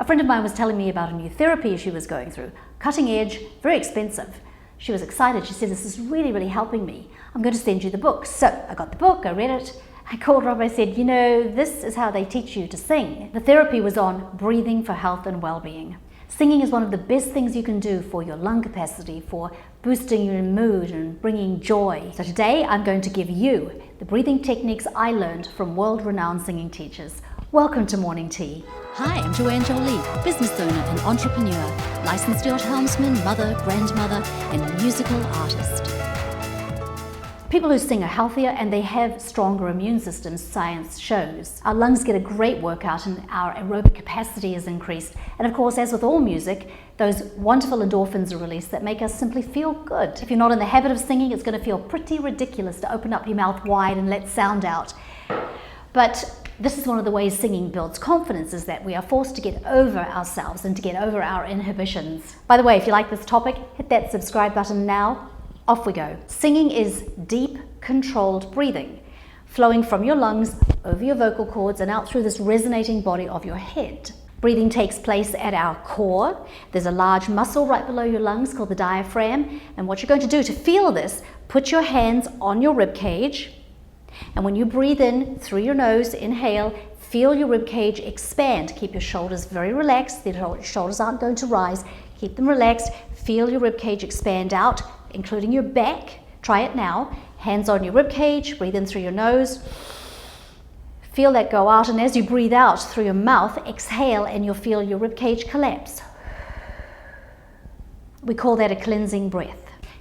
A friend of mine was telling me about a new therapy she was going through. Cutting edge, very expensive. She was excited. She said, this is really, really helping me. I'm going to send you the book. So I got the book, I read it. I called her up, I said, you know, this is how they teach you to sing. The therapy was on breathing for health and well-being. Singing is one of the best things you can do for your lung capacity, for boosting your mood and bringing joy. So today I'm going to give you the breathing techniques I learned from world-renowned singing teachers. Welcome to Morning Tea. Hi, I'm Joanne Jolee, business owner and entrepreneur, licensed yacht helmsman, mother, grandmother, and musical artist. People who sing are healthier and they have stronger immune systems, science shows. Our lungs get a great workout and our aerobic capacity is increased. And of course, as with all music, those wonderful endorphins are released that make us simply feel good. If you're not in the habit of singing, it's going to feel pretty ridiculous to open up your mouth wide and let sound out. But this is one of the ways singing builds confidence, is that we are forced to get over ourselves and to get over our inhibitions. By the way, if you like this topic, hit that subscribe button now. Off we go. Singing is deep, controlled breathing, flowing from your lungs over your vocal cords and out through this resonating body of your head. Breathing takes place at our core. There's a large muscle right below your lungs called the diaphragm. And what you're going to do to feel this, put your hands on your rib cage. And when you breathe in through your nose, inhale, feel your rib cage expand. Keep your shoulders very relaxed. The shoulders aren't going to rise. Keep them relaxed. Feel your rib cage expand out, including your back. Try it now. Hands on your rib cage, breathe in through your nose. Feel that go out, and as you breathe out through your mouth, exhale and you'll feel your rib cage collapse. We call that a cleansing breath.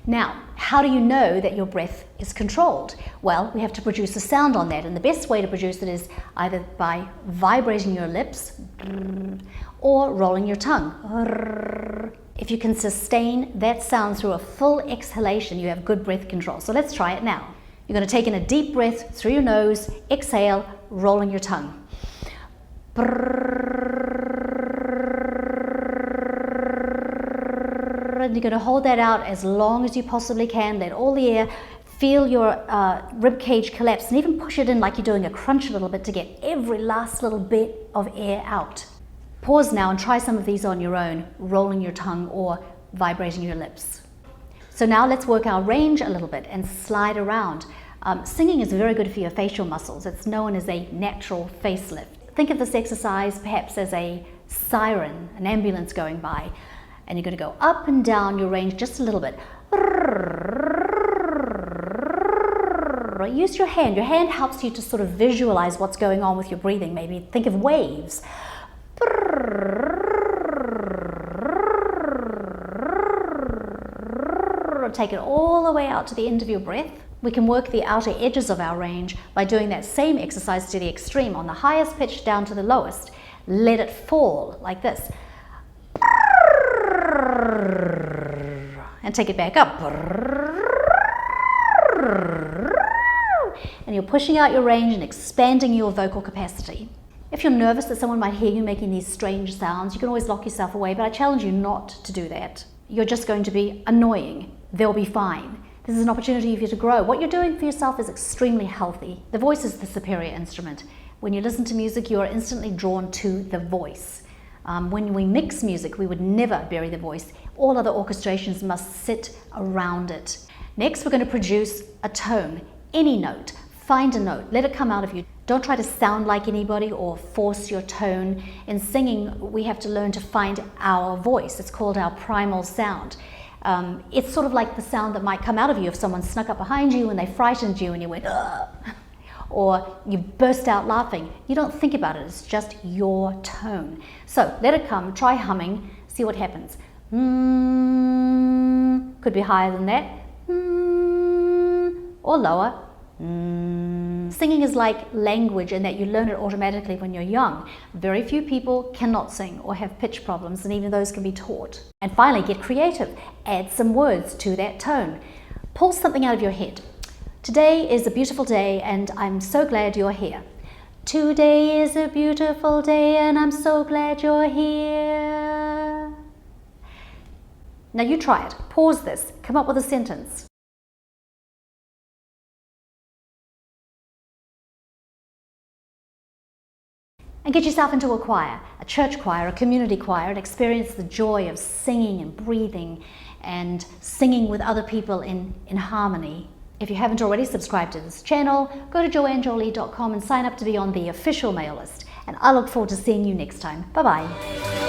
Now, how do you know that your breath is controlled? Well, we have to produce a sound on that, and the best way to produce it is either by vibrating your lips or rolling your tongue. If you can sustain that sound through a full exhalation, you have good breath control. So let's try it now. You're going to take in a deep breath through your nose, exhale, rolling your tongue. And you're going to hold that out as long as you possibly can. Let all the air, feel your rib cage collapse, and even push it in like you're doing a crunch a little bit to get every last little bit of air out. Pause now and try some of these on your own, rolling your tongue or vibrating your lips. So now let's work our range a little bit and slide around. Singing is very good for your facial muscles. It's known as a natural facelift. Think of this exercise perhaps as a siren, an ambulance going by, and you're going to go up and down your range just a little bit. Use your hand. Your hand helps you to sort of visualize what's going on with your breathing. Maybe think of waves. Take it all the way out to the end of your breath. We can work the outer edges of our range by doing that same exercise to the extreme. On the highest pitch down to the lowest, let it fall like this. And take it back up. And you're pushing out your range and expanding your vocal capacity. If you're nervous that someone might hear you making these strange sounds, you can always lock yourself away, but I challenge you not to do that. You're just going to be annoying. They'll be fine. This is an opportunity for you to grow. What you're doing for yourself is extremely healthy. The voice is the superior instrument. When you listen to music, you are instantly drawn to the voice. When we mix music, we would never bury the voice. All other orchestrations must sit around it. Next, we're going to produce a tone, any note. Find a note, let it come out of you. Don't try to sound like anybody or force your tone. In singing, we have to learn to find our voice. It's called our primal sound. It's sort of like the sound that might come out of you if someone snuck up behind you and they frightened you and you went, ugh, or you burst out laughing. You don't think about it, it's just your tone. So let it come, try humming, see what happens. Could be higher than that, or lower. Singing is like language in that you learn it automatically when you're young. Very few people cannot sing or have pitch problems, and even those can be taught. And finally, get creative. Add some words to that tone. Pull something out of your head. Today is a beautiful day and I'm so glad you're here. Today is a beautiful day and I'm so glad you're here. Now you try it. Pause this. Come up with a sentence. And get yourself into a choir, a church choir, a community choir, and experience the joy of singing and breathing and singing with other people in harmony. If you haven't already subscribed to this channel, go to joannejolee.com and sign up to be on the official mail list. And I look forward to seeing you next time. Bye-bye.